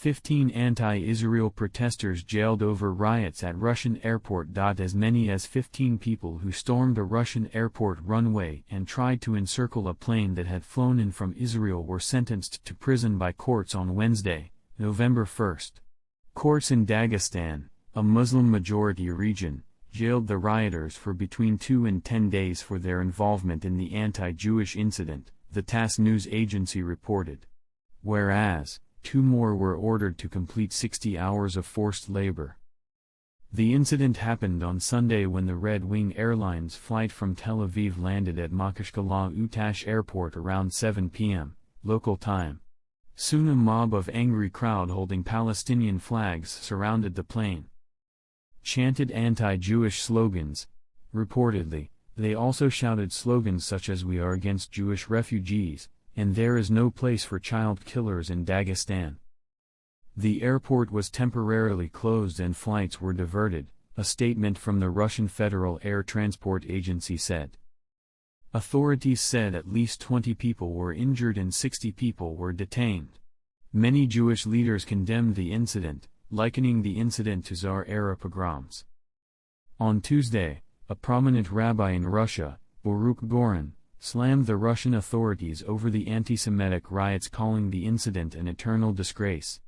15 anti-Israel protesters jailed over riots at Russian airport. As many as 15 people who stormed a Russian airport runway and tried to encircle a plane that had flown in from Israel were sentenced to prison by courts on Wednesday, November 1. Courts in Dagestan, a Muslim-majority region, jailed the rioters for between 2 and 10 days for their involvement in the anti-Jewish incident, the TASS news agency reported. Whereas, 2 more were ordered to complete 60 hours of forced labor. The incident happened on Sunday when the Red Wing Airlines flight from Tel Aviv landed at Makashkala Utash Airport around 7 p.m., local time. Soon a mob of angry crowd holding Palestinian flags surrounded the plane. Chanted anti-Jewish slogans. Reportedly, they also shouted slogans such as "We are against Jewish refugees," and "There is no place for child killers in Dagestan." The airport was temporarily closed and flights were diverted, a statement from the Russian Federal Air Transport Agency said. Authorities said at least 20 people were injured and 60 people were detained. Many Jewish leaders condemned the incident, likening the incident to Tsar-era pogroms. On Tuesday, a prominent rabbi in Russia, Baruch Goren, slammed the Russian authorities over the anti-Semitic riots, calling the incident an eternal disgrace.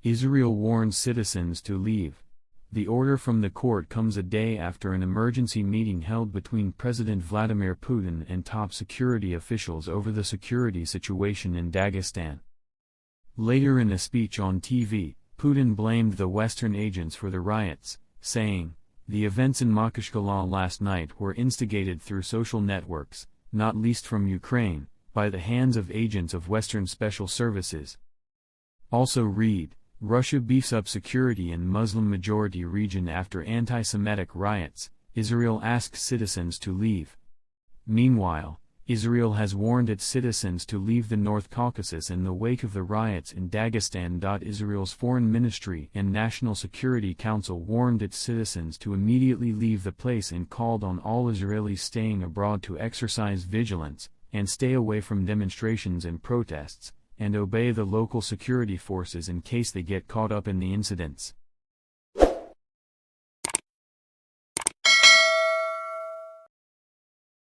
Israel warns citizens to leave. The order from the court comes a day after an emergency meeting held between President Vladimir Putin and top security officials over the security situation in Dagestan. Later in a speech on TV, Putin blamed the Western agents for the riots, saying, "The events in Makashkala last night were instigated through social networks, not least from Ukraine, by the hands of agents of Western special services." Also read, Russia beefs up security in Muslim-majority region after anti-Semitic riots, Israel asks citizens to leave. Meanwhile, Israel has warned its citizens to leave the North Caucasus in the wake of the riots in Dagestan. Israel's Foreign Ministry and National Security Council warned its citizens to immediately leave the place and called on all Israelis staying abroad to exercise vigilance, and stay away from demonstrations and protests, and obey the local security forces in case they get caught up in the incidents.